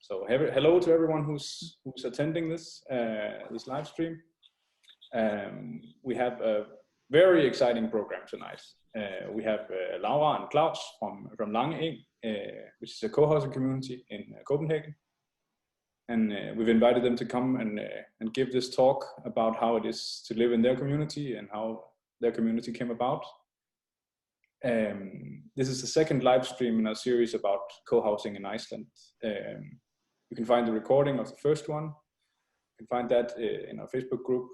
So hello to everyone who's attending this this live stream. We have a very exciting program tonight. We have Laura and Klaus from Lange, which is a co-housing community in Copenhagen, and we've invited them to come and give this talk about how it is to live in their community and how their community came about. This is the second live stream in our series about co-housing in Iceland. You can find the recording of the first one. You can find that in our Facebook group.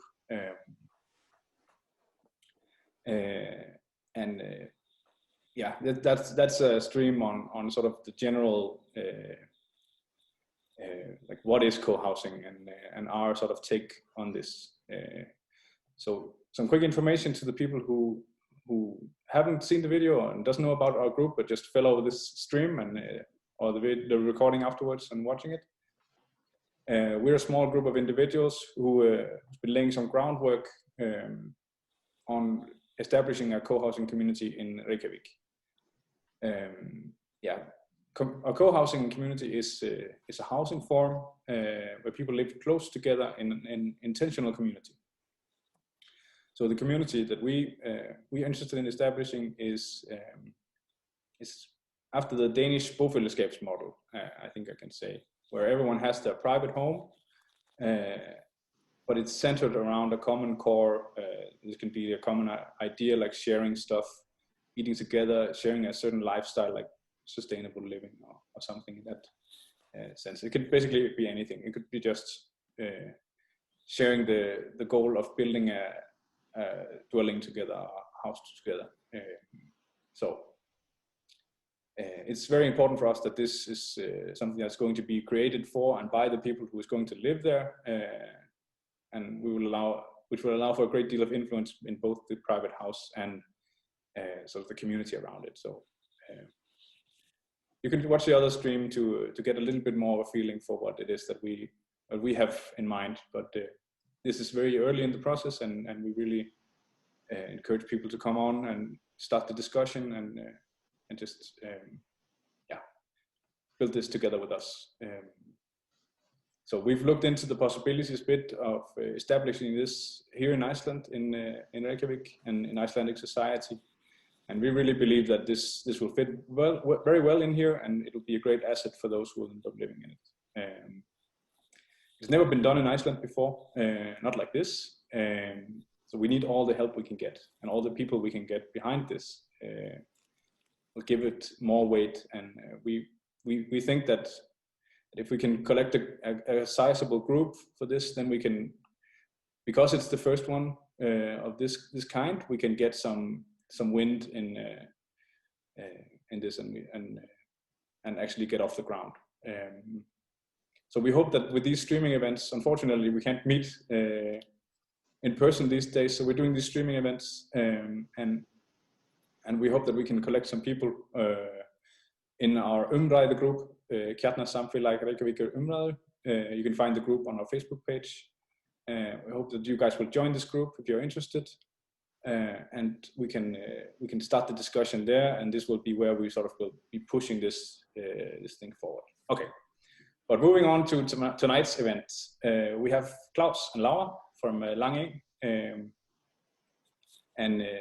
Yeah, that's a stream on sort of the general like what is co-housing and our sort of take on this. So some quick information to the people who haven't seen the video and doesn't know about our group, but just follow this stream and or the recording afterwards and watching it. We're a small group of individuals who have been laying some groundwork on establishing a co-housing community in Reykjavik. Yeah, a co-housing community is a housing form where people live close together in intentional community. So the community that we're interested in establishing is after the Danish bofællesskabs model, I think I can say, where everyone has their private home, but it's centered around a common core. This can be a common idea like sharing stuff, eating together, sharing a certain lifestyle like sustainable living or something in that sense. It could basically be anything. It could be just sharing the goal of building a dwelling together, a house together. So it's very important for us that this is something that's going to be created for and by the people who is going to live there, and which will allow for a great deal of influence in both the private house and sort of the community around it. So you can watch the other stream to get a little bit more of a feeling for what it is that we have in mind. But this is very early in the process, and we really encourage people to come on and start the discussion and just yeah, build this together with us. So we've looked into the possibilities a bit of establishing this here in Iceland, in Reykjavik and in Icelandic society, and we really believe that this will fit very well in here, and it will be a great asset for those who will end up living in it. It's never been done in Iceland before, not like this. So we need all the help we can get, and all the people we can get behind this will give it more weight. And we think that if we can collect a sizable group for this, then we can, because it's the first one of this kind, we can get some wind in this and actually get off the ground. So we hope that with these streaming events, unfortunately we can't meet in person these days, so we're doing these streaming events, and we hope that we can collect some people in our umræðu group, Kjarnasamfelag Reykjavikur. You can find the group on our Facebook page. We hope that you guys will join this group if you're interested, and we can start the discussion there, and this will be where we sort of will be pushing this thing forward. Okay, but moving on to tonight's event, we have Klaus and Laura from Lange, and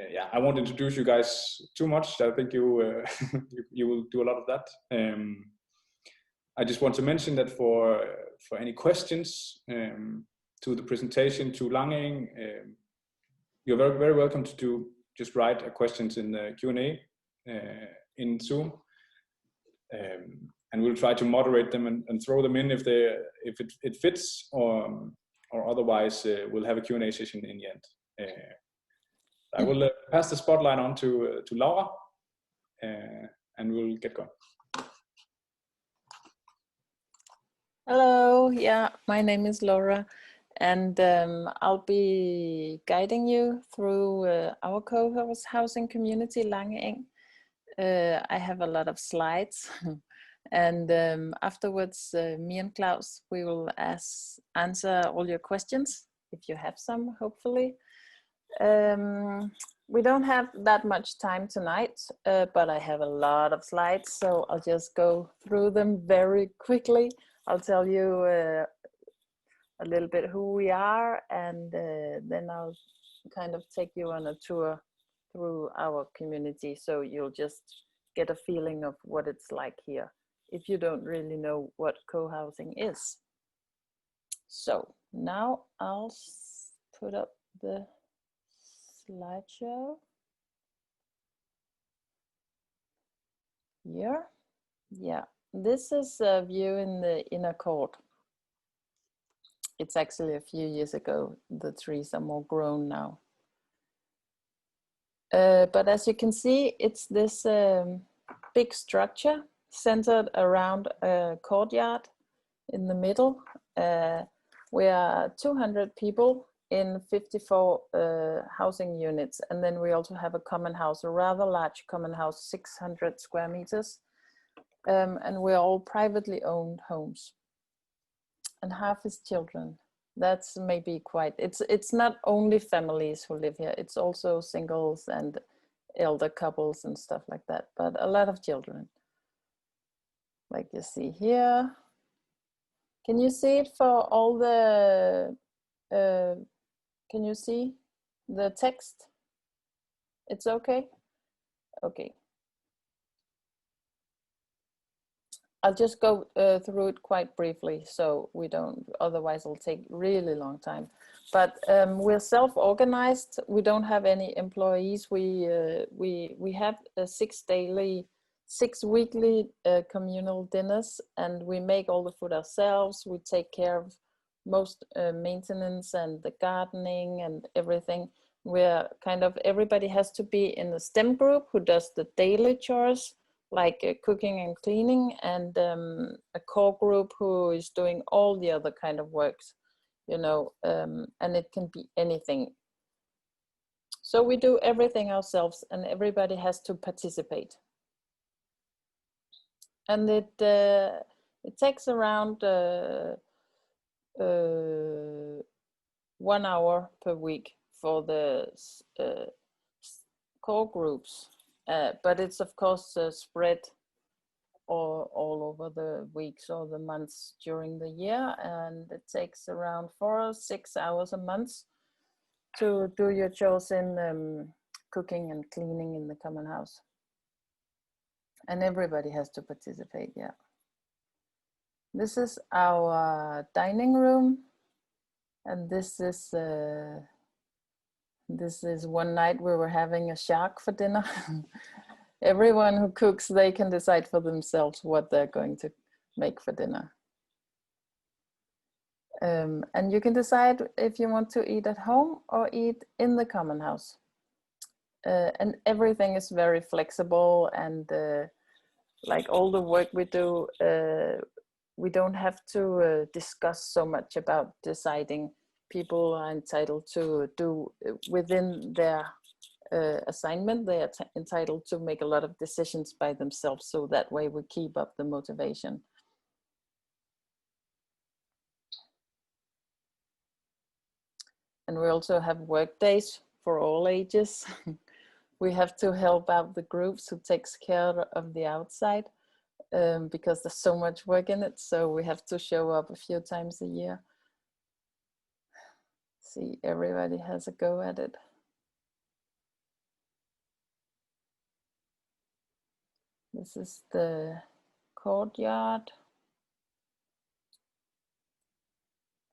yeah, I won't introduce you guys too much. I think you you will do a lot of that. I just want to mention that for any questions to the presentation to Lange, you're very, very welcome to just write questions in the Q&A in Zoom, and we'll try to moderate them and throw them in if it fits, or otherwise we'll have a Q&A session in the end. I will pass the spotlight on to Laura, and we'll get going. Hello, yeah, my name is Laura, and I'll be guiding you through our co-housing community, Lange. I have a lot of slides, and afterwards, me and Klaus, we will answer all your questions, if you have some, hopefully. We don't have that much time tonight, but I have a lot of slides, so I'll just go through them very quickly. I'll tell you a little bit who we are, and then I'll kind of take you on a tour through our community, so you'll just get a feeling of what it's like here if you don't really know what co-housing is. So now I'll put up the slideshow here. Yeah, this is a view in the inner court. It's actually a few years ago. The trees are more grown now. But as you can see, it's this big structure centered around a courtyard in the middle. We are 200 people in 54 housing units. And then we also have a common house, a rather large common house, 600 square meters. And we're all privately owned homes. And half is children. That's maybe quite, it's not only families who live here, it's also singles and elder couples and stuff like that, but a lot of children. Like you see here. Can you see it for all the, can you see the text? It's okay? Okay. I'll just go through it quite briefly, so we don't, otherwise it'll take really long time. But we're self-organized. We don't have any employees. We have 6 weekly communal dinners, and we make all the food ourselves. We take care of most maintenance and the gardening and everything. We're kind of, everybody has to be in the STEM group who does the daily chores, like cooking and cleaning, and a core group who is doing all the other kind of works, you know, and it can be anything. So we do everything ourselves, and everybody has to participate. And it takes around 1 hour per week for the core groups. But it's of course spread all over the weeks or the months during the year, and it takes around 4 or 6 hours a month to do your chores in cooking and cleaning in the common house. And everybody has to participate, yeah. This is our dining room, and this is one night we were having a shark for dinner. Everyone who cooks, they can decide for themselves what they're going to make for dinner. And you can decide if you want to eat at home or eat in the common house. And everything is very flexible, and like all the work we do, we don't have to discuss so much about deciding. People are entitled to do within their assignment. They are entitled to make a lot of decisions by themselves, so that way we keep up the motivation. And we also have work days for all ages. We have to help out the groups who takes care of the outside, because there's so much work in it, so we have to show up a few times a year. See, everybody has a go at it. This is the courtyard.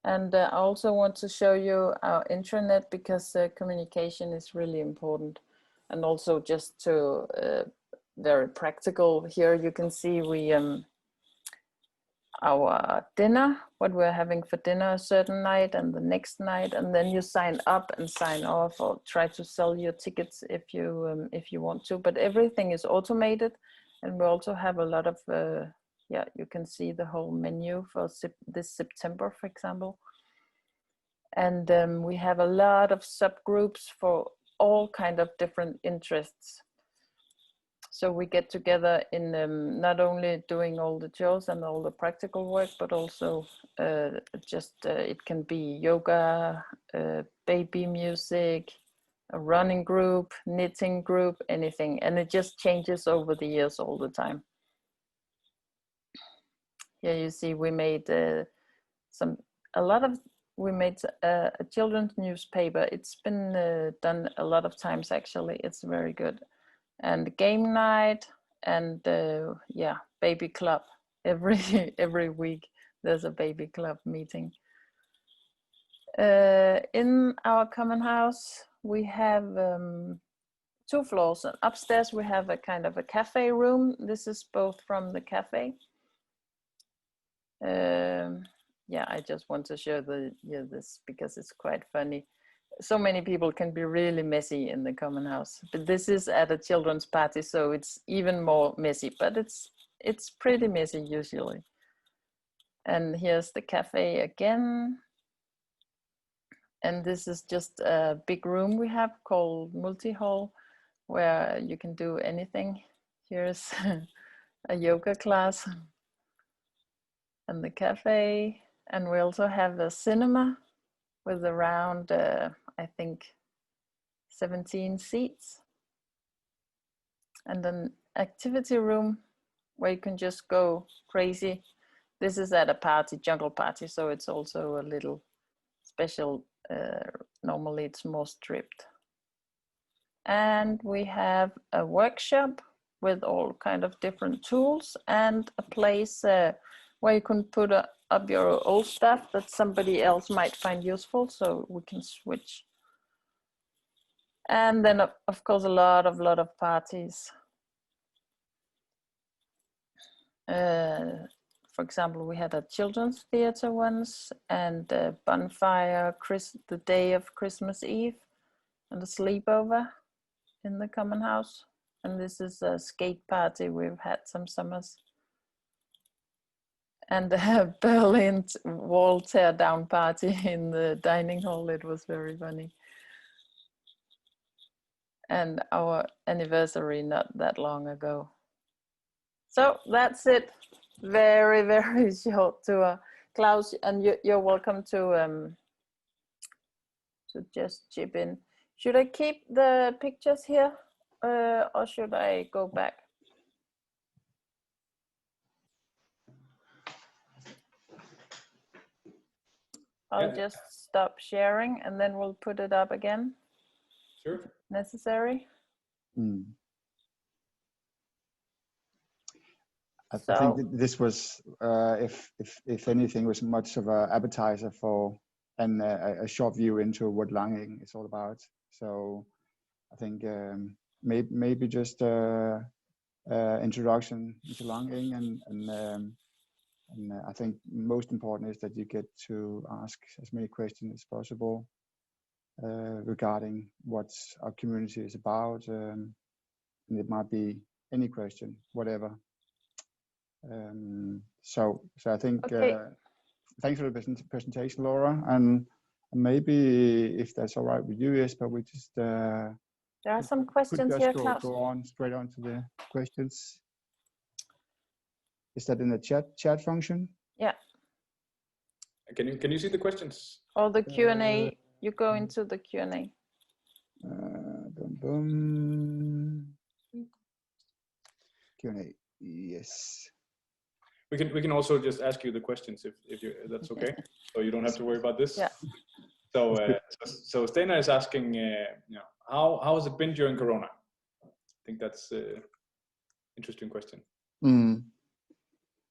And I also want to show you our intranet, because communication is really important. And also just to, very practical, here you can see we, our dinner, what we're having for dinner a certain night and the next night, and then you sign up and sign off, or try to sell your tickets if you want to, but everything is automated. And we also have a lot of, yeah, you can see the whole menu for this September, for example. And we have a lot of subgroups for all kind of different interests. So we get together in not only doing all the chores and all the practical work, but also it can be yoga, baby music, a running group, knitting group, anything. And it just changes over the years all the time. Here you see we made we made a children's newspaper. It's been done a lot of times actually. It's very good. And game night and yeah, baby club. Every week there's a baby club meeting. In our common house we have 2 floors. And upstairs we have a kind of a cafe room. This is both from the cafe. Yeah, I just want to show this because it's quite funny. So many people can be really messy in the common house, but this is at a children's party, so it's even more messy, but it's pretty messy usually. And here's the cafe again. And this is just a big room we have called multi-hall, where you can do anything. Here's a yoga class and the cafe. And we also have a cinema with around, I think, 17 seats. And an activity room where you can just go crazy. This is at a party, jungle party, so it's also a little special. Normally it's more stripped. And we have a workshop with all kind of different tools and a place where you can put up your old stuff that somebody else might find useful, so we can switch. And then of course a lot of parties. For example, we had a children's theater once, and a bonfire the day of Christmas Eve, and a sleepover in the common house. And this is a skate party we've had some summers. And a Berlin wall tear down party in the dining hall. It was very funny. And our anniversary not that long ago. So that's it. Very, very short tour. Klaus, and you're welcome to just chip in. Should I keep the pictures here or should I go back? I'll just stop sharing and then we'll put it up again. Sure. Necessary. I think this was, if anything, was much of an appetizer for and a short view into what Lange is all about. So I think maybe just introduction to Lange, and I think most important is that you get to ask as many questions as possible regarding what our community is about, and it might be any question, whatever. So I think thanks for the presentation, Laura, and maybe if that's all right with you, Jesper, we just there are some questions here, Klaus. Go on straight on to the questions. Is that in the chat function? Yeah. Can you see the questions? Or the Q&A? You go into the Q&A. Q&A. Yes. We can also just ask you the questions if that's okay. So you don't have to worry about this. Yeah. So Stena is asking, how has it been during Corona? I think that's an interesting question.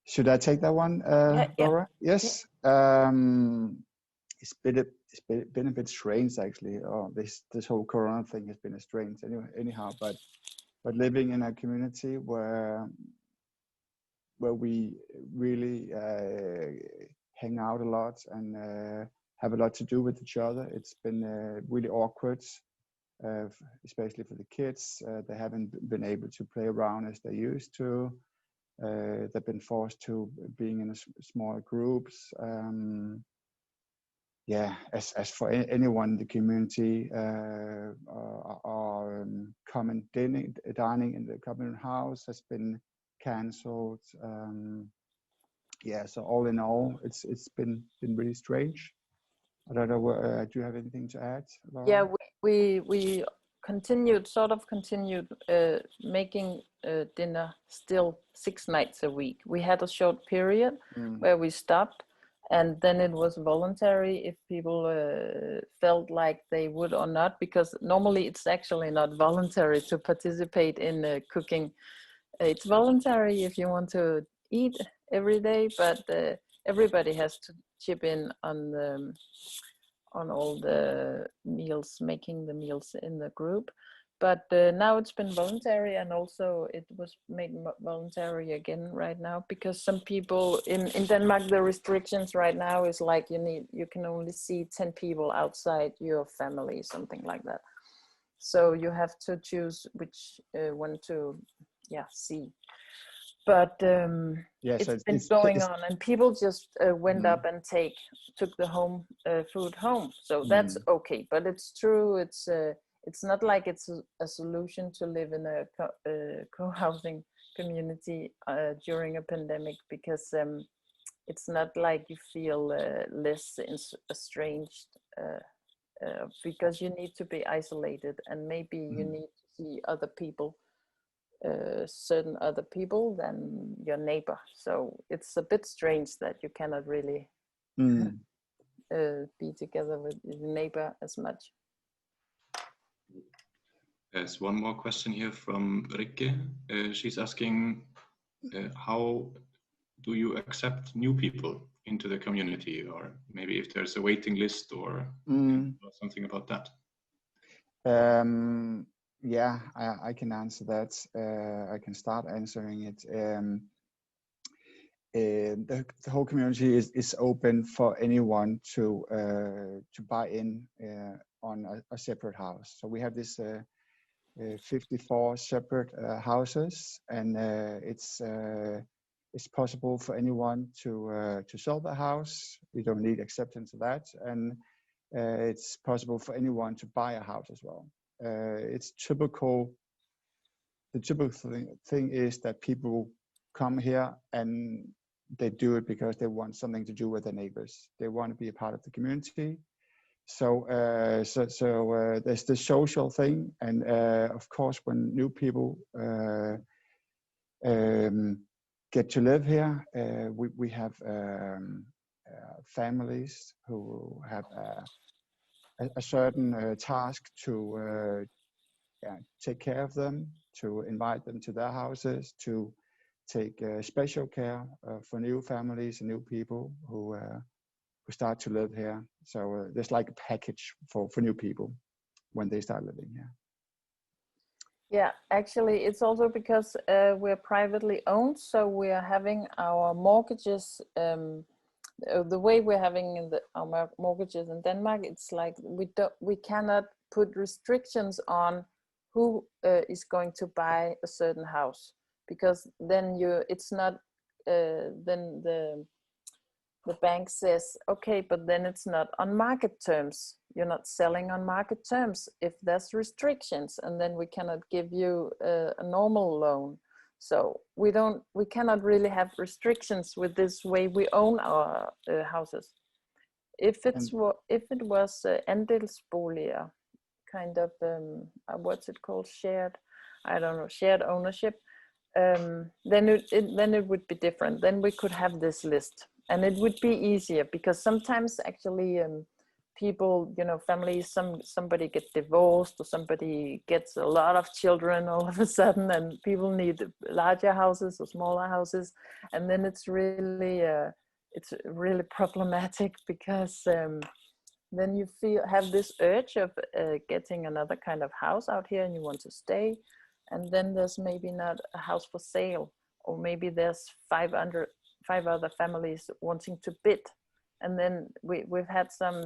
Should I take that one, Laura? Yeah. Yes. It's been a bit strange actually. This whole Corona thing has been strange anyhow. But living in a community where we really hang out a lot and have a lot to do with each other. It's been really awkward, especially for the kids. They haven't been able to play around as they used to. They've been forced to being in smaller groups. As for anyone in the community, our common dining in the common house has been cancelled. So all in all, it's been really strange. I don't know. Do you have anything to add, Laura? Yeah, we continued making dinner still 6 nights a week. We had a short period where we stopped, and then it was voluntary if people felt like they would or not, because normally it's actually not voluntary to participate in cooking. It's voluntary if you want to eat every day, but everybody has to chip in on all the meals, making the meals in the group. But now it's been voluntary, and also it was made voluntary again right now, because some people in Denmark, the restrictions right now is like you can only see 10 people outside your family, something like that. So you have to choose which one to see. But it's going on, and people just went up and took the home food home. So that's okay. But it's true. It's not like it's a solution to live in a co-housing community during a pandemic, because it's not like you feel less estranged, because you need to be isolated, and maybe you need to see other people. Certain other people than your neighbor. So it's a bit strange that you cannot really be together with your neighbor as much. There's one more question here from Rikke. She's asking, how do you accept new people into the community, or maybe if there's a waiting list or something about that? Yeah, I can answer that. I can start answering it. The whole community is open for anyone to buy in on a separate house. So we have this 54 separate houses, and it's possible for anyone to sell the house. We don't need acceptance of that, and it's possible for anyone to buy a house as well. It's typical. The typical thing is that people come here and they do it because they want something to do with their neighbors. They want to be a part of the community. So there's the social thing, and of course, when new people get to live here, we have families who have a certain task to take care of them, to invite them to their houses, to take special care for new families and new people who start to live here. So there's like a package for new people when they start living here. Yeah, actually, it's also because we're privately owned, so we are having our mortgages. The way we're having our mortgages in Denmark, it's like we cannot put restrictions on who is going to buy a certain house, because then it's not then the bank says, okay, but then it's not on market terms. You're not selling on market terms if there's restrictions, and then we cannot give you a normal loan. So we cannot really have restrictions with this way we own our houses. If it was andelsboliger, kind of what's it called, shared ownership, then it would be different. Then we could have this list, and it would be easier, because sometimes actually people, families, somebody gets divorced, or somebody gets a lot of children all of a sudden, and people need larger houses or smaller houses, and then it's really problematic, because then you have this urge of getting another kind of house out here, and you want to stay, and then there's maybe not a house for sale, or maybe there's 5 other families wanting to bid. And then we've had some,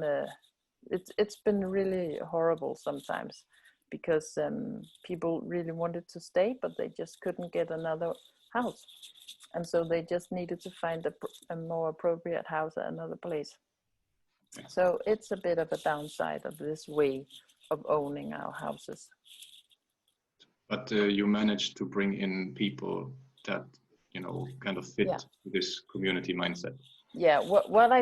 it's been really horrible sometimes, because people really wanted to stay, but they just couldn't get another house. And so they just needed to find a more appropriate house at another place. So it's a bit of a downside of this way of owning our houses. But you managed to bring in people that, kind of fit this community mindset. Yeah, what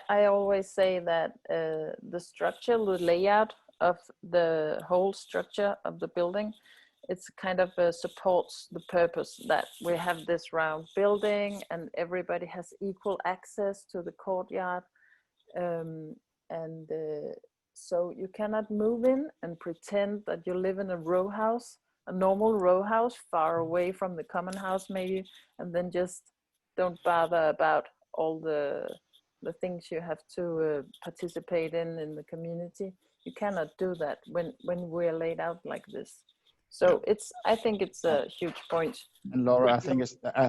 I always say that the structure, the layout of the whole structure of the building. It's kind of supports the purpose that we have this round building and everybody has equal access to the courtyard. So you cannot move in and pretend that you live in a row house, a normal row house far away from the common house maybe, and then just don't bother about all the things you have to participate in the community. You cannot do that when we're laid out like this. So I think it's a huge point. And Laura, I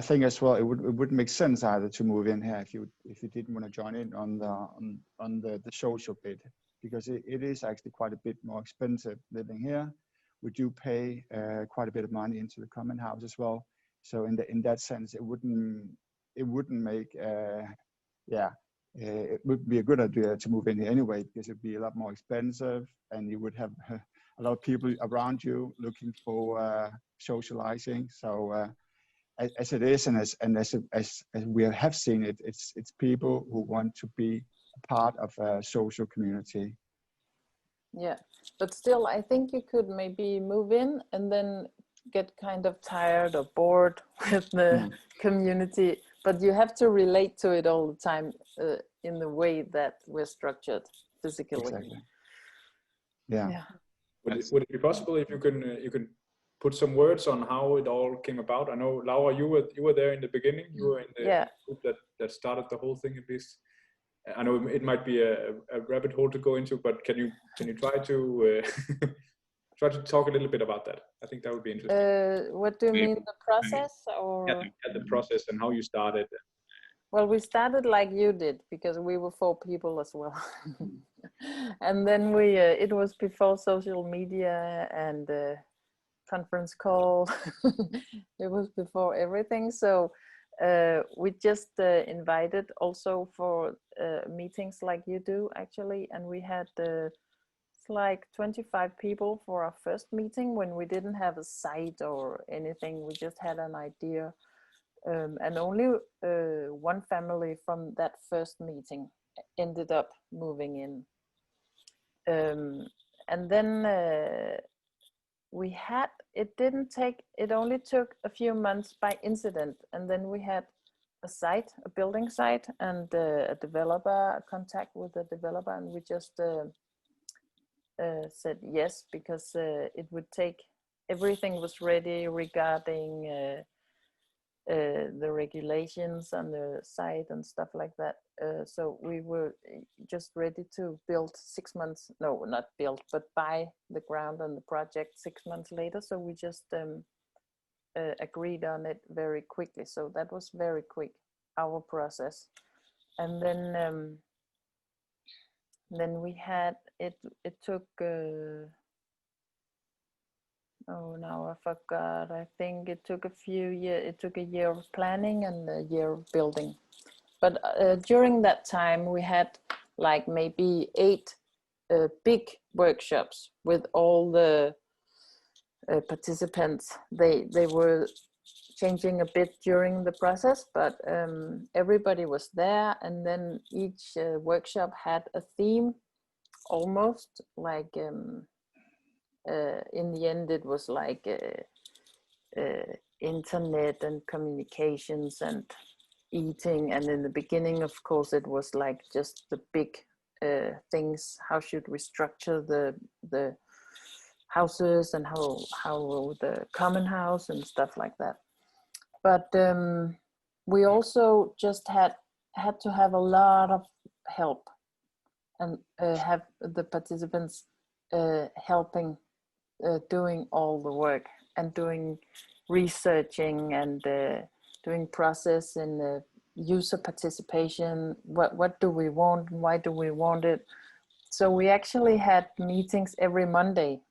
think as well, it wouldn't make sense either to move in here if you didn't want to join in on the social bit, because it is actually quite a bit more expensive living here. We do pay quite a bit of money into the common house as well. So in that sense, it wouldn't make it would be a good idea to move in here anyway, because it'd be a lot more expensive, and you would have a lot of people around you looking for socializing. So as it is, and as we have seen it, it's people who want to be a part of a social community. Yeah, but still, I think you could maybe move in and then get kind of tired or bored with the community, but you have to relate to it all the time in the way that we're structured physically. Exactly. Yeah. Would it be possible if you can put some words on how it all came about? I know, Laura, you were there in the beginning. You were in the group that started the whole thing, at least. I know it might be a rabbit hole to go into, but can you try to try to talk a little bit about that? I think that would be interesting. What do you mean, the process, or the process and how you started? Well, we started like you did, because we were 4 people as well. And then it was before social media and conference call. It was before everything. So we just invited also for meetings like you do, actually. And we had like 25 people for our first meeting when we didn't have a site or anything. We just had an idea. And only one family from that first meeting ended up moving in. And then it only took a few months by incident. And then we had a building site, and a contact with the developer, and we just said yes, because it would take, everything was ready regarding the regulations on the site and stuff like that. So we were just ready to build 6 months, no, not build, but buy the ground and the project 6 months later. So we just agreed on it very quickly. So that was very quick, our process. And then we had, it took, oh, now I forgot. I think it took a few years. It took a year of planning and a year of building. But during that time, we had like maybe 8 big workshops with all the participants. They were changing a bit during the process, but everybody was there. And then each workshop had a theme, almost like. In the end, it was like internet and communications and eating. And in the beginning, of course, it was like just the big things. How should we structure the houses, and how the common house and stuff like that. But we also just had to have a lot of help, and have the participants helping. Doing all the work and doing researching and doing process and user participation. What do we want and why do we want it? So we actually had meetings every Monday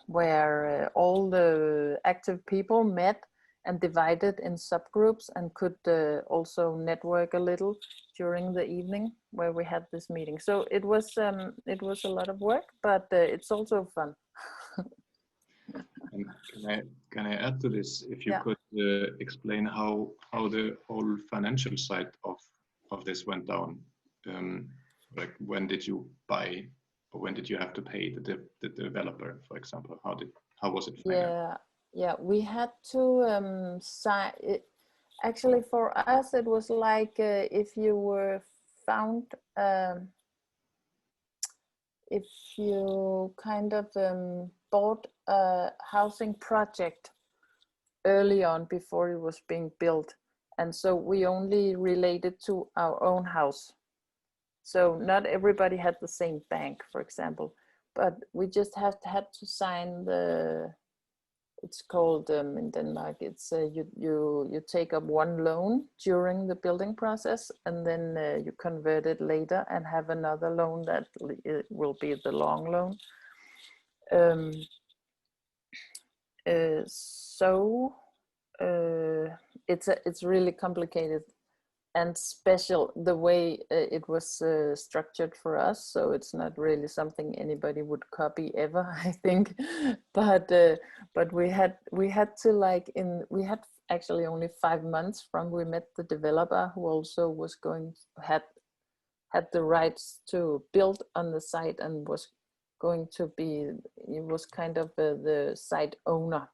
where all the active people met and divided in subgroups, and could also network a little during the evening where we had this meeting. So it was a lot of work, but it's also fun. And can I add to this? If you could explain how the whole financial side of this went down. Like, when did you buy when did you have to pay the developer, for example? How was it financed? Yeah, we had to sign it. Actually, for us, it was like if you were found, if you kind of bought a housing project early on before it was being built. And so we only related to our own house. So not everybody had the same bank, for example, but we just had to sign it's called in Denmark, it's you take up one loan during the building process, and then you convert it later and have another loan that will be the long loan. It's really complicated and special the way it was structured for us. So it's not really something anybody would copy ever, I think. But we had to we had actually only 5 months from we met the developer, who also was had the rights to build on the site and was going to be, it was kind of the site owner,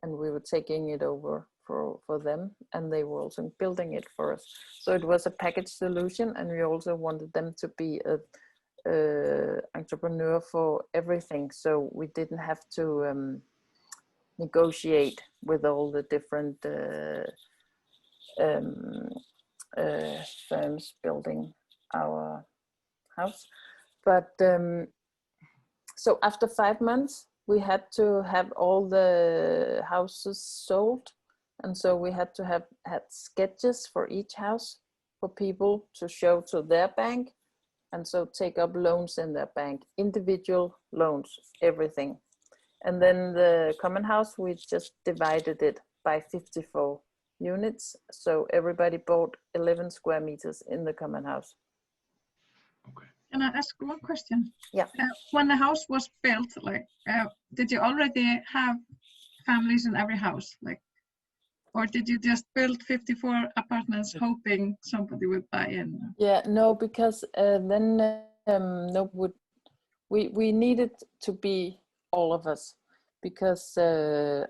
and we were taking it over for them, and they were also building it for us. So it was a package solution, and we also wanted them to be a entrepreneur for everything, so we didn't have to negotiate with all the different firms building our house. But so after 5 months, we had to have all the houses sold. And so we had to had sketches for each house for people to show to their bank. And so take up loans in their bank, individual loans, everything. And then the common house, we just divided it by 54 units. So everybody bought 11 square meters in the common house. Okay. Can I ask one question? Yeah. When the house was built, did you already have families in every house? Or did you just build 54 apartments hoping somebody would buy in? Yeah, no, because then we needed to be all of us, because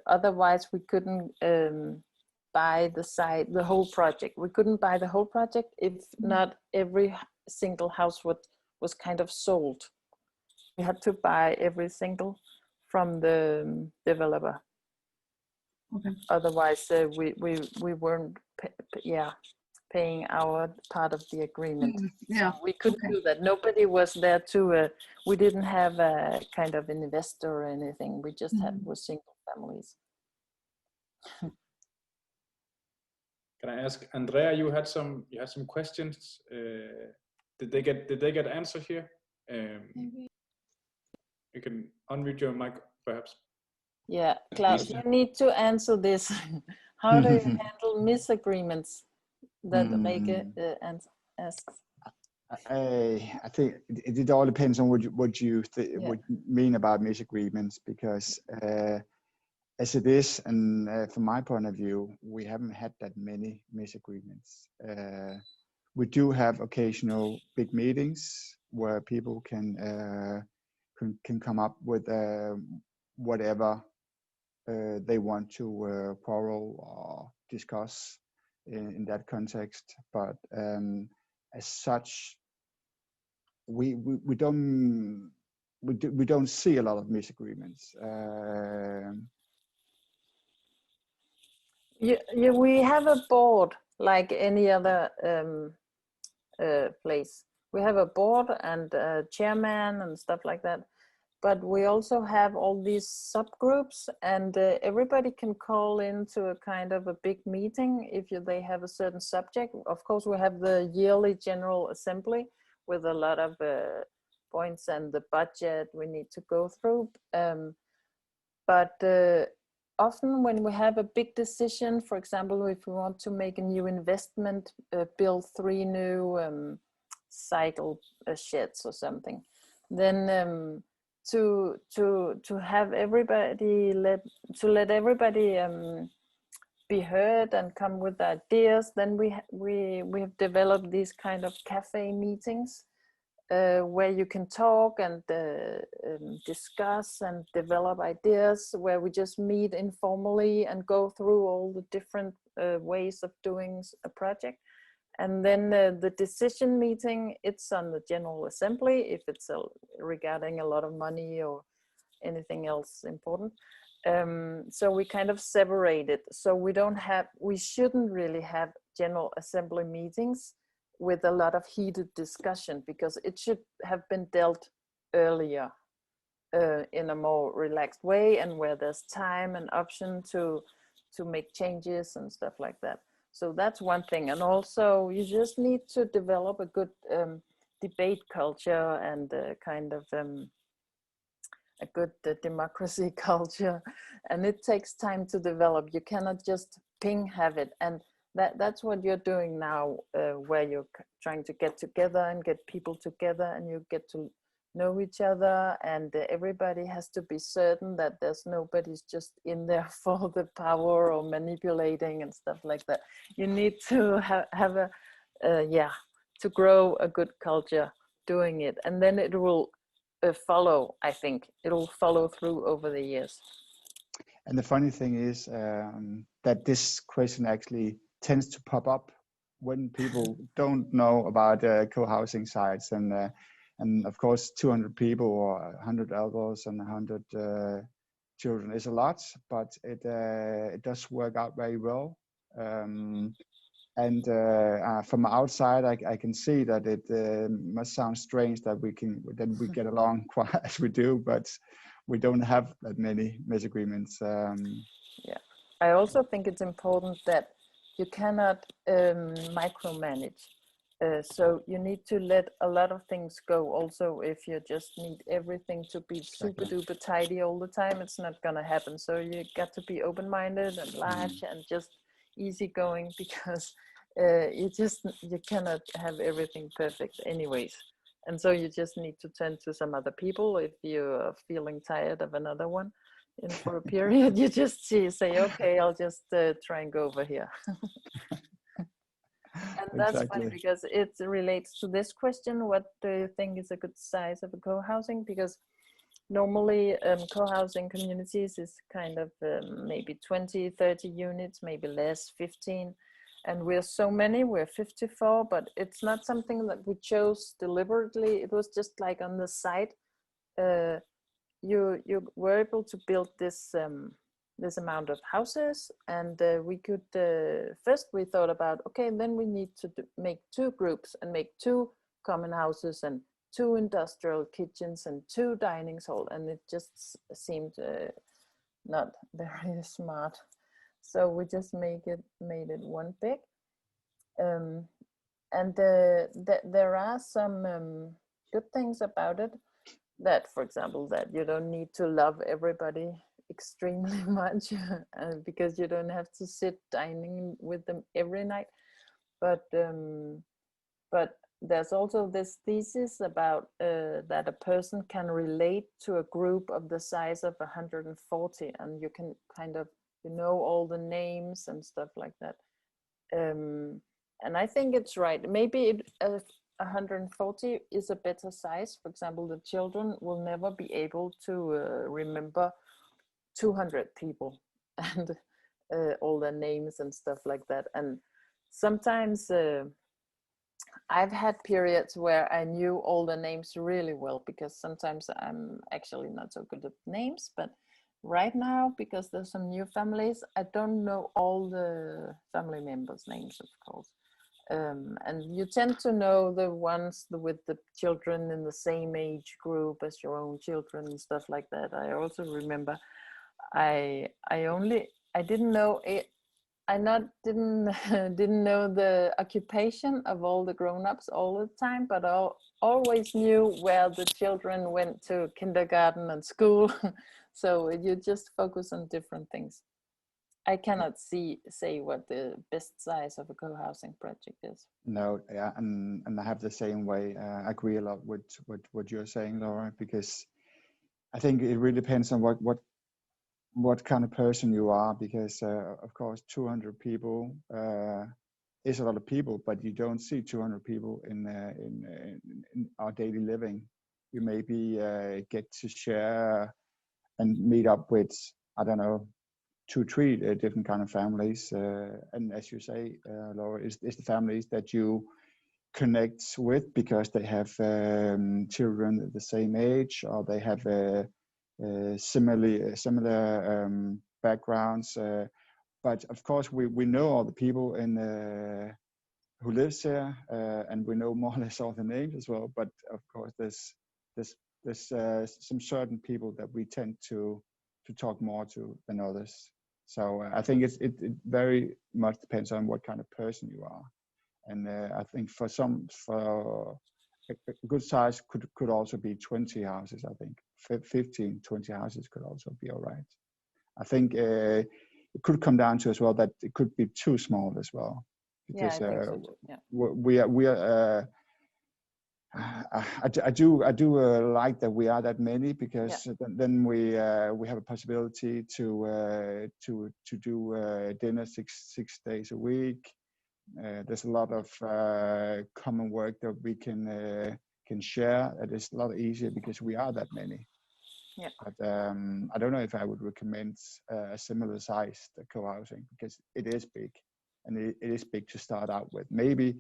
otherwise we couldn't buy the whole project. We couldn't buy the whole project if not every single house was kind of sold. We had to buy every single from the developer. Okay. Otherwise, we weren't paying our part of the agreement. Yeah. So we couldn't do that. Nobody was there to. We didn't have a kind of investor or anything. We just was single families. Can I ask Andrea? You had some questions. Did they get answered here? You can unmute your mic, perhaps. Yeah, Klaus, you need to answer this. How do you handle misagreements? That Reike asks. I think it all depends on what you mean about misagreements, because as it is, and from my point of view, we haven't had that many misagreements. We do have occasional big meetings where people can come up with whatever they want to quarrel or discuss in that context, but as such, we don't see a lot of misagreements. We have a board like any other place. We have a board and a chairman and stuff like that. But we also have all these subgroups, and everybody can call into a kind of a big meeting if they have a certain subject. Of course, we have the yearly general assembly with a lot of points and the budget we need to go through. But often when we have a big decision, for example, if we want to make a new investment, build 3 new cycle sheds or something, then to have everybody let everybody be heard and come with ideas, then we have developed these kind of cafe meetings where you can talk and discuss and develop ideas, where we just meet informally and go through all the different ways of doing a project. And then the decision meeting, it's on the General Assembly if it's regarding a lot of money or anything else important. So we kind of separate it. So we shouldn't really have General Assembly meetings with a lot of heated discussion, because it should have been dealt earlier in a more relaxed way, and where there's time and option to make changes and stuff like that. So that's one thing. And also you just need to develop a good debate culture and kind of a good democracy culture, and it takes time to develop. You cannot just have it, and that's what you're doing now, where you're trying to get together and get people together, and you get to know each other, and everybody has to be certain that there's nobody's just in there for the power or manipulating and stuff like that. You need to have a to grow a good culture doing it, and then it will follow. I think it'll follow through over the years. And the funny thing is that this question actually tends to pop up when people don't know about co-housing sites, and of course 200 people or 100 adults and 100 children is a lot, but it does work out very well. And from outside, I can see that it must sound strange that we get along quite as we do, but we don't have that many misagreements. Yeah, I also think it's important that you cannot micromanage. So you need to let a lot of things go. Also, if you just need everything to be super duper tidy all the time, it's not gonna happen. So you got to be open-minded and large and just easygoing, because you cannot have everything perfect anyways. And so you just need to turn to some other people if you're feeling tired of another one for a period. You just say, okay, I'll just try and go over here. And that's funny, because it relates to this question: what do you think is a good size of a co-housing? Because normally co-housing communities is kind of maybe 20, 30 units, maybe less, 15. And we're so many, we're 54, but it's not something that we chose deliberately. It was just like on the site, you were able to build this this amount of houses, and we could first we thought about, okay, then we need to make 2 groups and make 2 common houses and 2 industrial kitchens and 2 dining halls, and it just seemed not very smart. So we just made it one big, and there are some good things about it. That, for example, that you don't need to love everybody extremely much, because you don't have to sit dining with them every night. But there's also this thesis about that a person can relate to a group of the size of 140, and you can kind of all the names and stuff like that. And I think it's right. Maybe 140 is a better size. For example, the children will never be able to remember 200 people and all their names and stuff like that. And sometimes I've had periods where I knew all the names really well, because sometimes I'm actually not so good at names. But right now, because there's some new families, I don't know all the family members' names, of course. And you tend to know the ones with the children in the same age group as your own children and stuff like that. I also remember I didn't know it. Didn't know the occupation of all the grown-ups all the time, but I always knew where the children went to kindergarten and school. So you just focus on different things. I cannot say what the best size of a co-housing project is. No, yeah, and I have the same way. I agree a lot with what you're saying, Laura, because I think it really depends on what kind of person you are. Because of course, 200 people, is a lot of people, but you don't see 200 people in our daily living. You maybe get to share and meet up with, I don't know, 2-3 different kind of families. And as you say, Laura, is the families that you connect with because they have children at the same age, or they have similar backgrounds. But of course, we know all the people who lives here, and we know more or less all the names as well. But of course, there's some certain people that we tend to talk more to than others. So I think it very much depends on what kind of person you are. And I think for a good size could also be 20 houses. I think 15, 20 houses could also be all right. I think it could come down to as well that it could be too small as well. Because yeah, I think so too. Yeah. we are. I do like that we are that many, because then we have a possibility to do dinner six days a week. There's a lot of common work that we can share. It is a lot easier because we are that many. Yeah. But I don't know if I would recommend a similar size co-housing, because it is big, and it is big to start out with. Maybe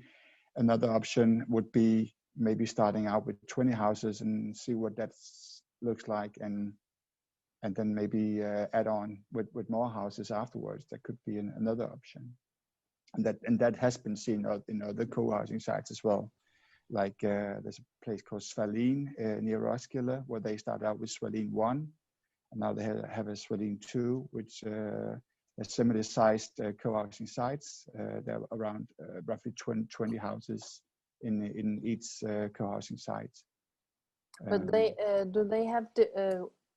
another option would be maybe starting out with 20 houses and see what that looks like, and then maybe add on with more houses afterwards. That could be another option. And that has been seen in other co-housing sites as well. Like there's a place called Svalin near Roskilde, where they started out with Svalin 1, and now they have a Svalin 2, which are similar sized co-housing sites. There are around roughly 20 houses in each co-housing site. But do they have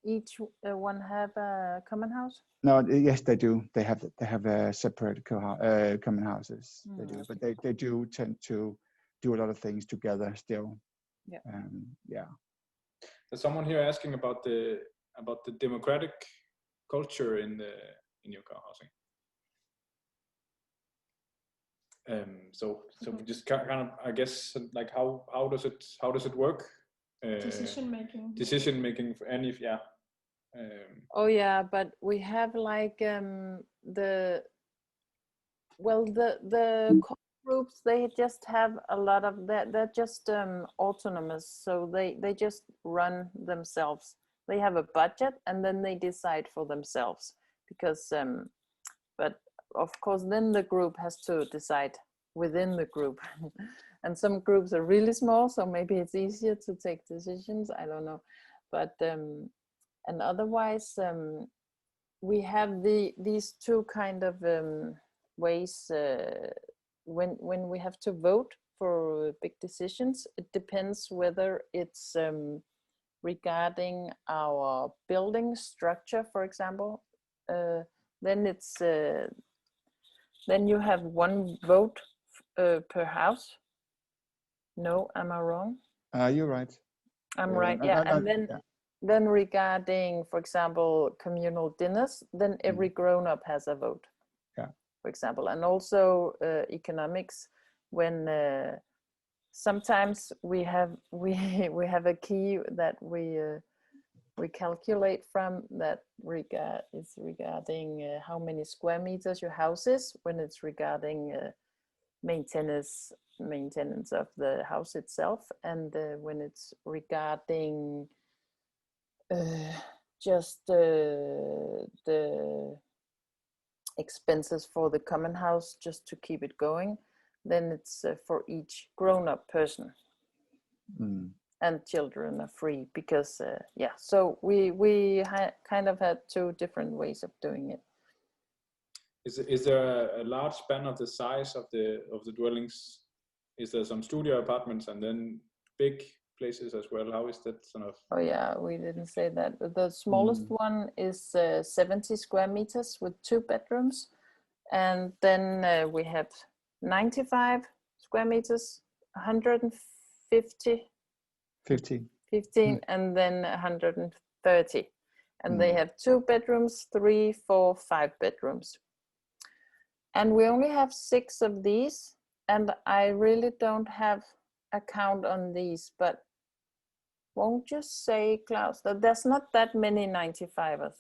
each one have a common house? No, yes, they do. They have a separate common houses. They do, but they do tend to do a lot of things together still. Yeah. Yeah. There's someone here asking about the democratic culture in your co-housing. So we just kind of, I guess, like how does it work? Decision making for any, yeah. Oh yeah, but we have like the core groups, they just have a lot of that. They're just autonomous, so they just run themselves. They have a budget, and then they decide for themselves, because but of course then the group has to decide within the group. And some groups are really small, so maybe it's easier to take decisions, I don't know. But and otherwise we have these two kind of ways. When we have to vote for big decisions, it depends whether it's regarding our building structure, for example. Then it's then you have one vote per house. No, am I wrong? You're right. I'm right. Yeah, and then regarding, for example, communal dinners, then every grown-up has a vote. Yeah. For example, and also economics, when sometimes we have a key that we calculate from, that is regarding how many square meters your house is, when it's regarding maintenance of the house itself, and when it's regarding just the expenses for the common house, just to keep it going, then it's for each grown-up person. And children are free, because yeah, so we kind of had two different ways of doing it. Is there a large span of the size of the dwellings? Is there some studio apartments and then big places as well? How is that sort of? Oh yeah, we didn't say that. The smallest one is 70 square meters with 2 bedrooms, and then we have 95 square meters, 150. 15, and then 130, and they have 2 bedrooms, 3, 4, 5 bedrooms, and we only have 6 of these, and I really don't have a count on these, but won't you say, Klaus, that there's not that many 95ers,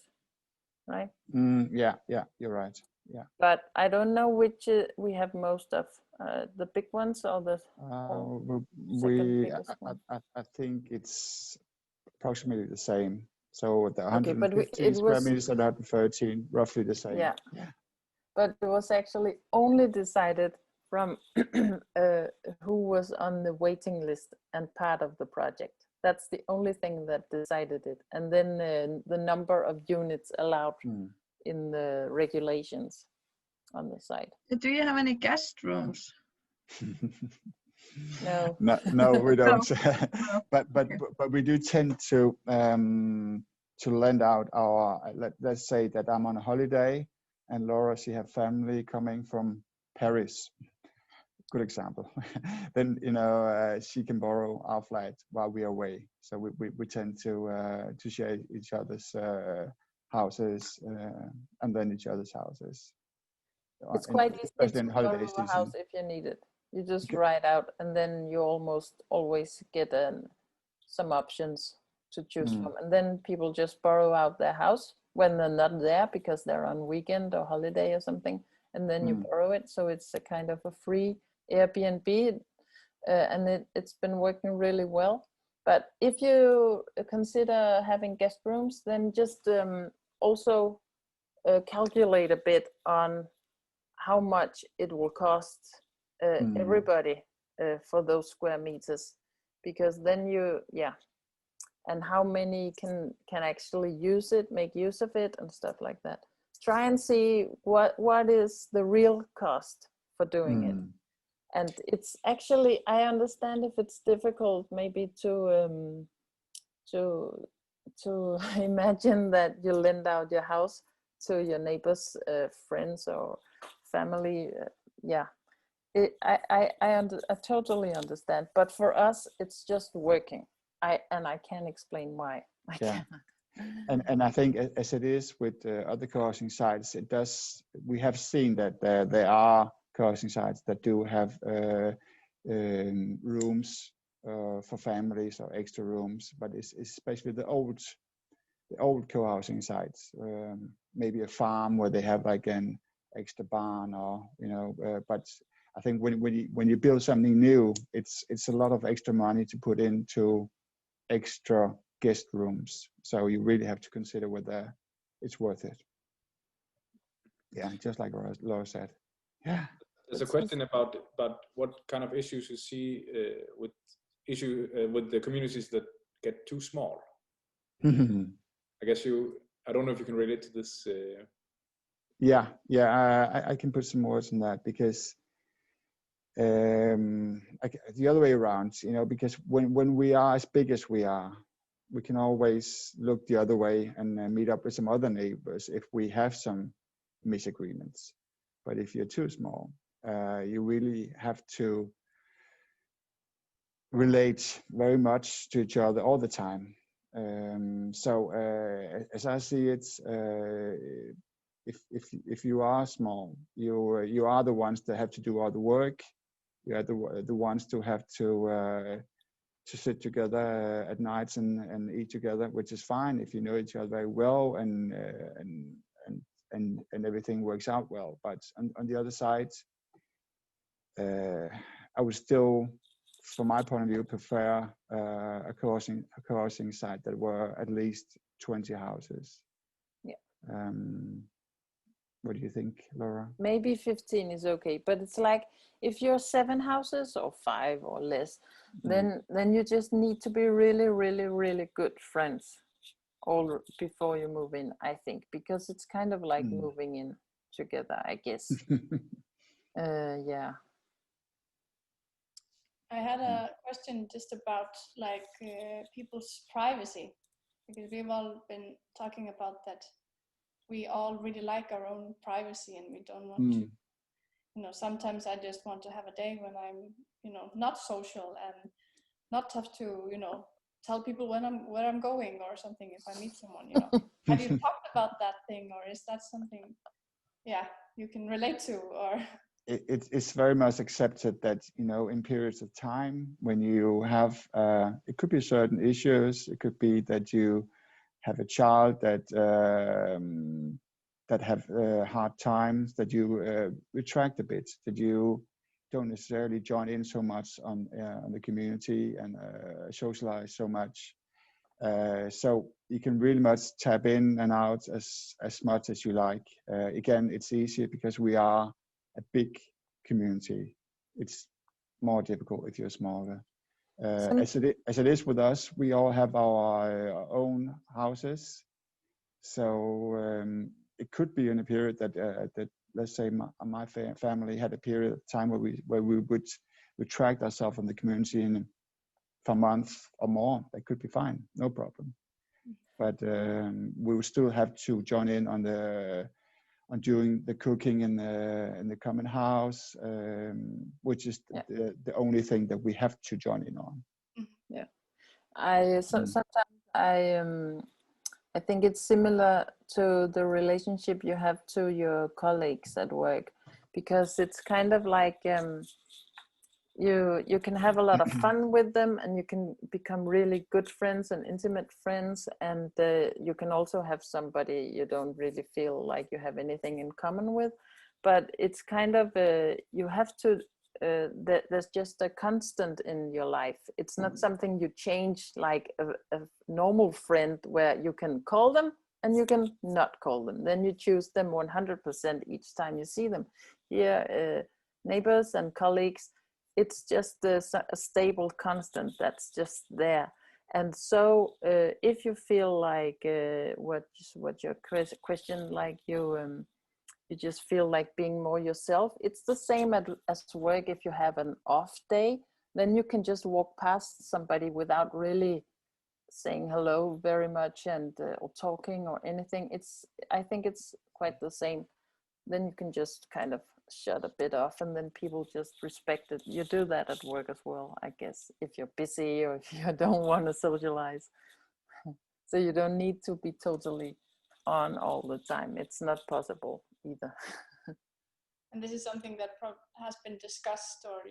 right? Yeah, you're right. Yeah. But I don't know which we have most of, the big ones or the second biggest one. I think it's approximately the same. So the Okay, but 115 square meters and 113, roughly the same. Yeah. But it was actually only decided from who was on the waiting list and part of the project. That's the only thing that decided it. And then the number of units allowed in the regulations on the site. Do you have any guest rooms? No. No, we don't. No. But we do tend to lend out our. Let's say that I'm on a holiday, and Laura, she have family coming from Paris. Good example. Then she can borrow our flat while we are away. So we tend to share each other's houses and then each other's houses. It's quite easy to borrow a season. house if you need it. You just write out, and then you almost always get some options to choose from. And then people just borrow out their house when they're not there because they're on weekend or holiday or something, and then you borrow it. So it's a kind of a free Airbnb, and it's been working really well. But if you consider having guest rooms, then just also calculate a bit on how much it will cost everybody for those square meters, because then and how many can actually use it, make use of it and stuff like that. Try and see what is the real cost for doing it. And it's actually, I understand if it's difficult maybe to imagine that you lend out your house to your neighbors, friends or family. I totally understand, but for us it's just working. I can't explain why. And I think as it is with other co-housing sites, we have seen that there are co-housing sites that do have rooms for families or extra rooms, but it's especially the old co-housing sites, maybe a farm where they have like an extra barn or but I think when you build something new, it's a lot of extra money to put into extra guest rooms, so you really have to consider whether it's worth it. Yeah, just like Laura said. Yeah, there's a question about what kind of issues you see with the communities that get too small. I guess I don't know if you can relate to this. I can put some words on that, because the other way around, because when we are as big as we are, we can always look the other way and meet up with some other neighbors if we have some misagreements. But if you're too small, you really have to relate very much to each other all the time. So as I see it, if you are small, you are the ones that have to do all the work. You are the ones to have to sit together at nights and eat together, which is fine if you know each other very well and everything works out well. But on the other side, I would still, from my point of view, prefer a co-housing site that were at least 20 houses. Yeah. What do you think, Laura? Maybe 15 is okay, but it's like if you're 7 houses or 5 or less, then you just need to be really, really, really good friends all before you move in, I think, because it's kind of like moving in together, I guess. Yeah. I had a question just about people's privacy, because we've all been talking about that. We all really like our own privacy, and we don't want to, sometimes I just want to have a day when I'm, not social and not have to, tell people where I'm going or something if I meet someone, Have you talked about that thing, or is that something, you can relate to, or? it's very much accepted that, you know, in periods of time when you have, it could be certain issues, it could be that you have a child that that have hard times, that you retract a bit, that you don't necessarily join in so much on the community and socialize so much. So you can really much tap in and out as much as you like. Again, it's easier because we are a big community. It's more difficult if you're smaller. As it is with us, we all have our own houses. So it could be in a period that let's say my family had a period of time where we would retract ourselves from the community for a month or more. That could be fine, no problem. But we will still have to join in on doing the cooking in the common house, which is the only thing that we have to join in on. Yeah, sometimes I think it's similar to the relationship you have to your colleagues at work, because it's kind of like you can have a lot of fun with them, and you can become really good friends and intimate friends, and you can also have somebody you don't really feel like you have anything in common with, but it's kind of you have to there's just a constant in your life. It's not something you change like a normal friend where you can call them and you can not call them, then you choose them 100% each time you see them. Here neighbors and colleagues, it's just a stable constant that's just there. And so if you feel like what your question, like you just feel like being more yourself, it's the same as work. If you have an off day, then you can just walk past somebody without really saying hello very much and or talking or anything. I think it's quite the same. Then you can just kind of shut a bit off, and then people just respect it. You do that at work as well, I guess, if you're busy or if you don't want to socialize. So you don't need to be totally on all the time. It's not possible either. And this is something that has been discussed, or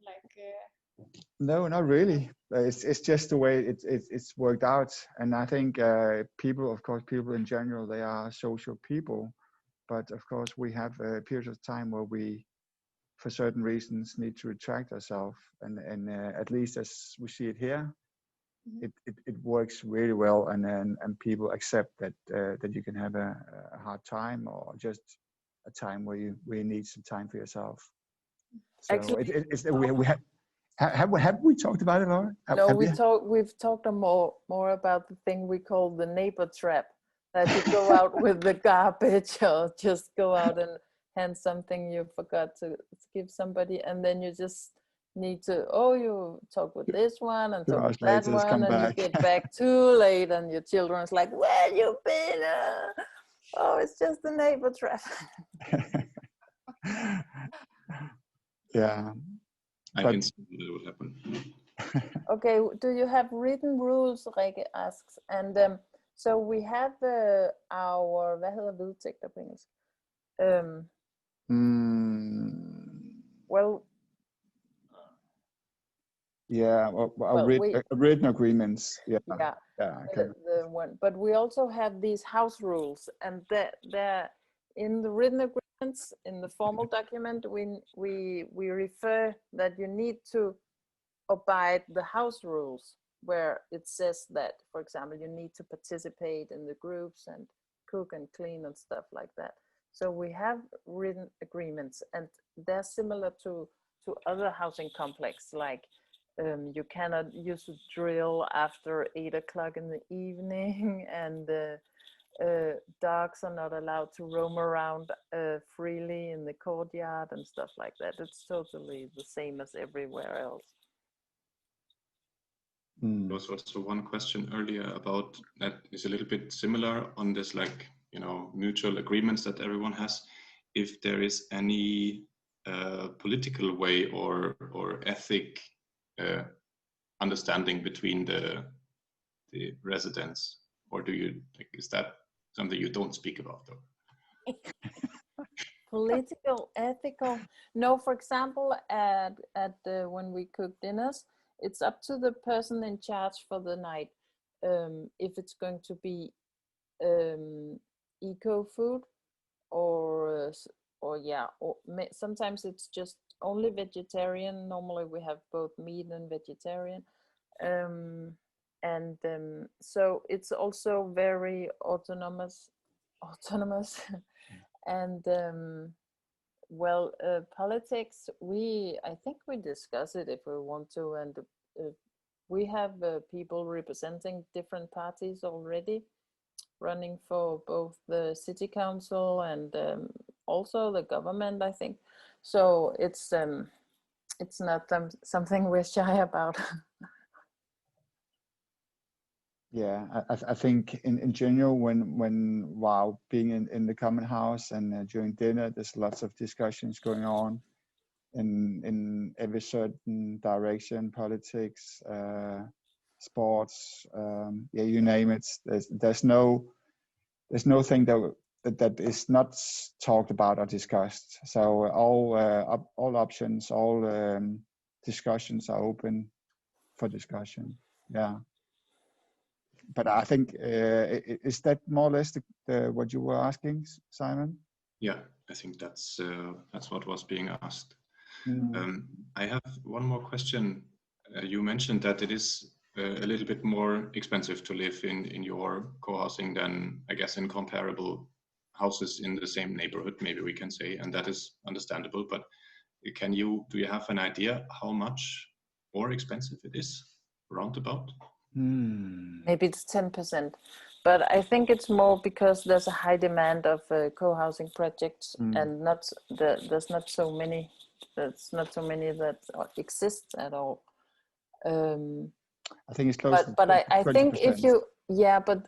like No, not really. It's just the way it's worked out. And I think people, of course, people in general, they are social people. But of course, we have periods of time where we, for certain reasons, need to retract ourselves. And at least as we see it here, it works really well. And people accept that that you can have a hard time, or just a time where you need some time for yourself. So actually, we have we talked about it, Laura? No, we've talked more about the thing we call the neighbor trap, that you go out with the garbage or just go out and hand something you forgot to give somebody, and then you just need to, you talk with this one and talk with that one, and you get back too late, and your children's like, where you been? Oh, it's just the neighbor trap. Yeah. I can see that would happen. Okay, do you have written rules, Rikke asks, and so we have our, hvad hedder vedtægt på engelsk? Well, yeah, written agreements. Yeah. The one, but we also have these house rules, and they're in the written agreements. In the formal document, we refer that you need to abide the house rules, where it says that, for example, you need to participate in the groups and cook and clean and stuff like that. So we have written agreements, and they're similar to other housing complexes, like you cannot use a drill after 8 o'clock in the evening, and dogs are not allowed to roam around freely in the courtyard and stuff like that. It's totally the same as everywhere else. There was also one question earlier about that is a little bit similar on this, like, mutual agreements that everyone has. If there is any political way or ethic understanding between the residents, or is that something you don't speak about though? Political, ethical. No, for example, at when we cook dinners, it's up to the person in charge for the night. If it's going to be eco food, or sometimes it's just only vegetarian. Normally we have both meat and vegetarian. So it's also very autonomous. And politics, I think we discuss it if we want to, and we have people representing different parties already, running for both the city council and also the government, I think. So it's not something we're shy about. Yeah, I think in general, while being in the common house and during dinner, there's lots of discussions going on in every certain direction, politics, sports, you name it. There's no thing that is not talked about or discussed. So all options, all discussions are open for discussion. Yeah. But I think, is that more or less what you were asking, Simon? Yeah, I think that's what was being asked. Mm. I have one more question. You mentioned that it is a little bit more expensive to live in your co-housing than, I guess, in comparable houses in the same neighborhood, maybe we can say, and that is understandable. But do you have an idea how much more expensive it is, roundabout? Maybe it's 10%, but I think it's more because there's a high demand of co-housing projects, and there's not so many. There's not so many that exist at all. I think it's close. But I think if you but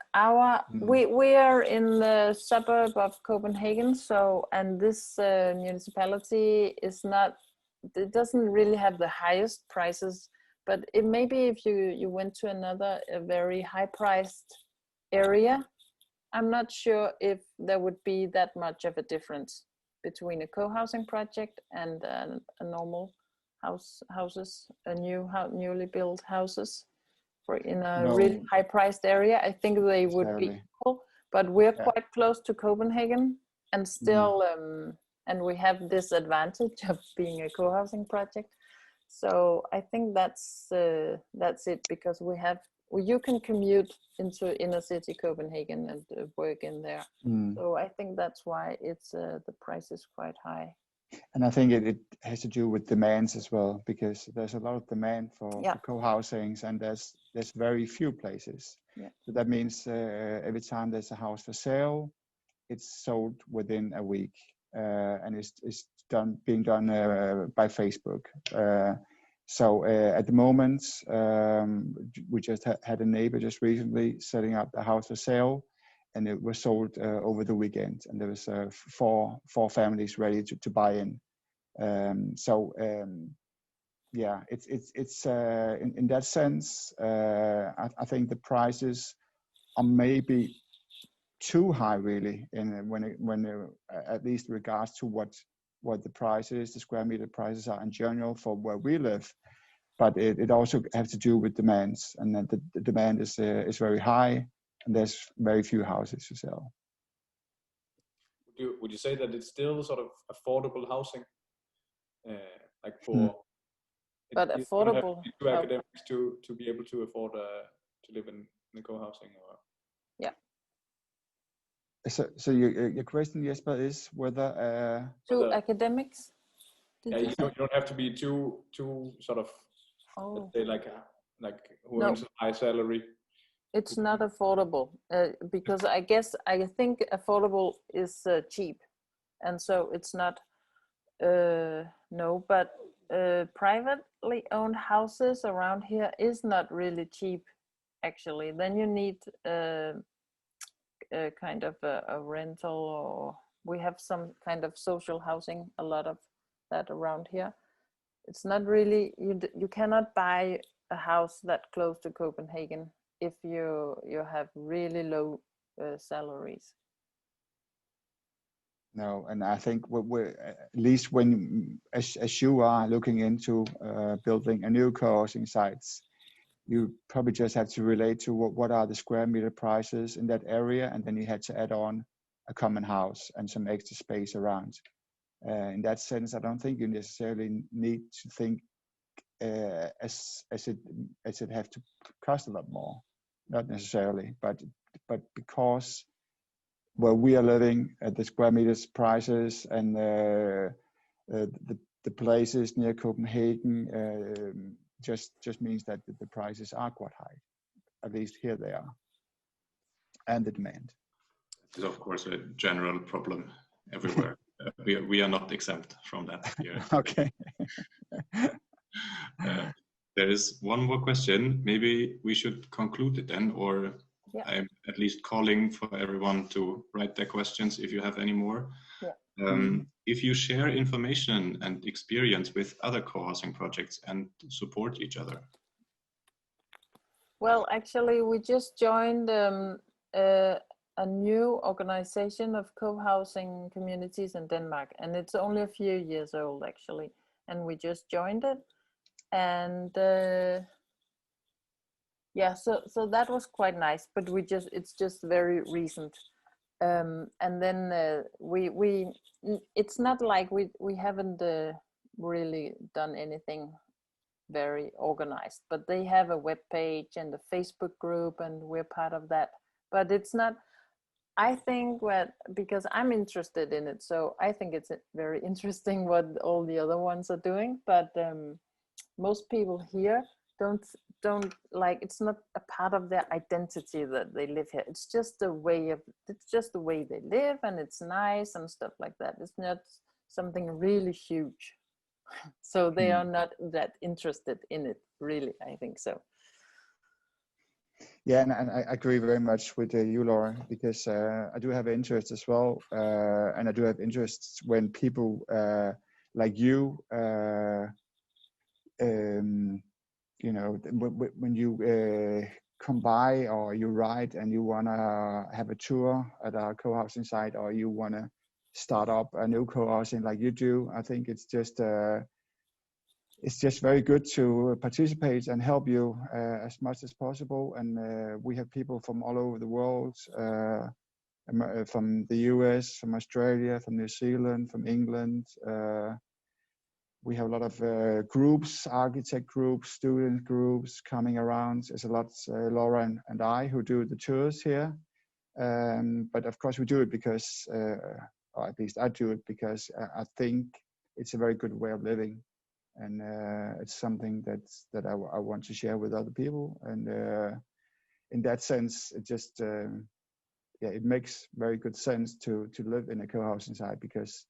we are in the suburb of Copenhagen, so, and this municipality is not. It doesn't really have the highest prices. But it maybe if you went to a very high-priced area, I'm not sure if there would be that much of a difference between a co-housing project and a normal houses, newly built houses in a really high-priced area. I think they would be equal. But we're quite close to Copenhagen, and still, and we have this advantage of being a co-housing project. So I think that's it, because you can commute into inner city Copenhagen and work in there. So I think that's why it's the price is quite high. And I think it has to do with demands as well, because there's a lot of demand for co-housings, and there's very few places. Yeah. So that means every time there's a house for sale, it's sold within a week, and it's being done by Facebook. So at the moment, we just had a neighbor just recently setting up the house for sale, and it was sold over the weekend, and there was four families ready to buy in. It's in that sense, I think the prices are maybe too high, really, when at least regards to what the prices, the square meter prices are in general for where we live. But it also has to do with demands, and that the demand is very high, and there's very few houses to sell. Would you say that it's still sort of affordable housing, like for? But affordable. To academics to be able to afford to live in co-housing, or? Yeah. So your question, Jesper, is whether academics? You don't have to be too sort of, let's say, like who earns a high salary. It's not affordable because I think affordable is cheap, and so it's not. No, but privately owned houses around here is not really cheap, actually. Then you need kind of a rental, or we have some kind of social housing, a lot of that around here. It's not really, you cannot buy a house that close to Copenhagen if you have really low salaries. No, and I think we're at least when, as you are looking into building a new co-housing sites, you probably just have to relate to what are the square meter prices in that area, and then you had to add on a common house and some extra space around. In that sense, I don't think you necessarily need to think as it have to cost a lot more, not necessarily, but because where we are living at the square meters prices and the places near Copenhagen just means that the prices are quite high. At least here they are, and the demand. It is of course a general problem everywhere. We are not exempt from that here. Okay. There is one more question. Maybe we should conclude it then, or yeah. I'm at least calling for everyone to write their questions if you have any more. Yeah. If you share information and experience with other co-housing projects and support each other. Well, actually, we just joined a new organization of co-housing communities in Denmark, and it's only a few years old actually, and we just joined it, and yeah, so that was quite nice, but it's just very recent, and then it's not like we haven't really done anything very organized, but they have a web page and a Facebook group, and we're part of that. But it's not, I think, because I'm interested in it, so I think it's very interesting what all the other ones are doing, but most people here don't like, it's not a part of their identity that they live here. It's just the way they live, and it's nice and stuff like that. It's not something really huge. So they are not that interested in it, really, I think so. Yeah, and I agree very much with you, Laura, because I do have interest as well, and I do have interests when people like you, you know, when you come by or you ride and you want to have a tour at our co-housing site, or you want to start up a new co-housing like you do, I think it's just very good to participate and help you as much as possible. And we have people from all over the world, from the US, from Australia, from New Zealand, from England. We have a lot of groups, architect groups, student groups coming around. There's a lot, Laura and I, who do the tours here. But of course we do it because, or at least I do it because I think it's a very good way of living. And it's something that I want to share with other people. And in that sense, it just, it makes very good sense to live in a co-housing site, because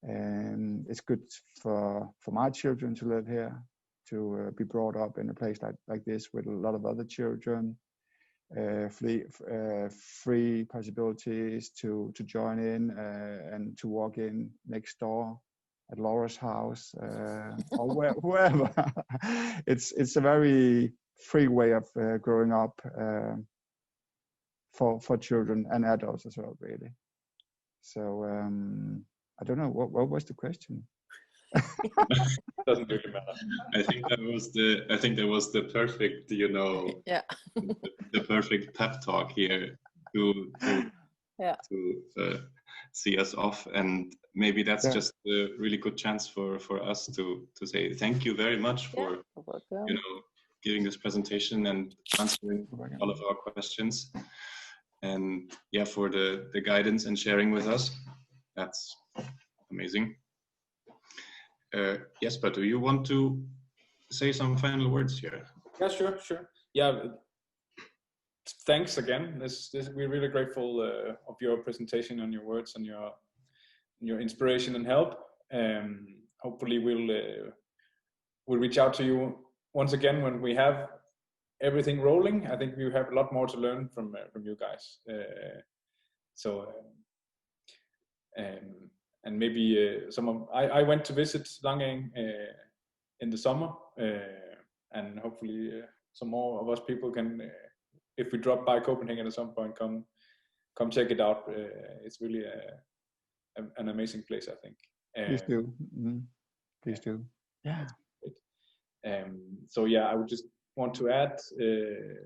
it's good for my children to live here, to be brought up in a place like this with a lot of other children, free possibilities to join in and to walk in next door at Laura's house or wherever. It's a very free way of growing up for children and adults as well, really. So I don't know, what was the question? Doesn't really matter. I think that was the perfect, you know, yeah. the perfect pep talk here to see us off, and maybe that's just a really good chance for us to say thank you very much for you know, giving this presentation and answering all of our questions, and yeah, for the guidance and sharing with us. That's amazing. Yes, but do you want to say some final words here? Yeah, sure. Yeah, thanks again. We're really grateful of your presentation and your words and your inspiration and help. Hopefully we'll reach out to you once again when we have everything rolling. I think we have a lot more to learn from you guys. And maybe I went to visit Lange in the summer, and hopefully some more of us people can, if we drop by Copenhagen at some point, come check it out. It's really an amazing place, I think. Please do. Please do. Yeah. So yeah, I would just want to add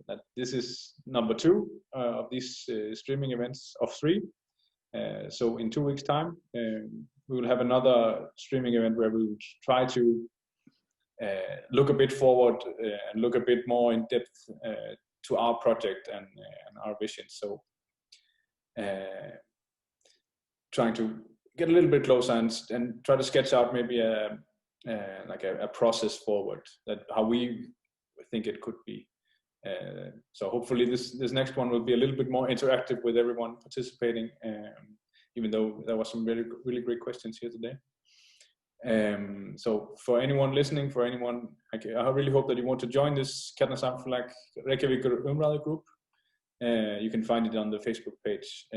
that this is number 2 of these streaming events of 3. So in 2 weeks' time, we will have another streaming event where we will try to look a bit forward and look a bit more in depth to our project and our vision. So trying to get a little bit closer and try to sketch out maybe a process forward, that how we think it could be. So hopefully this next one will be a little bit more interactive with everyone participating, even though there was some really, really great questions here today. So for anyone listening, for anyone, I really hope that you want to join this Kjarnasamfelag Reykjavikur group. You can find it on the Facebook page.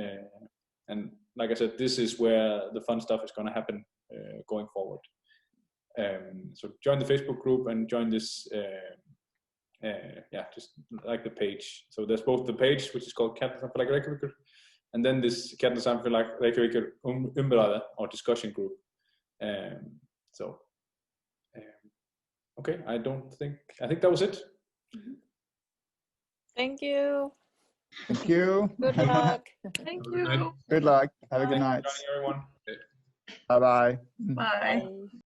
And like I said, this is where the fun stuff is going to happen going forward. So join the Facebook group and join this, just like the page. So there's both the page, which is called Kjarnasamfelag Reykjavikur, and then this Kjarnasamfelag Reykjavikur or discussion group. Okay, I think that was it. Thank you. Thank you. Good luck. Thank you. Good luck. Have a good night. Everyone. Bye-bye. Bye. Bye.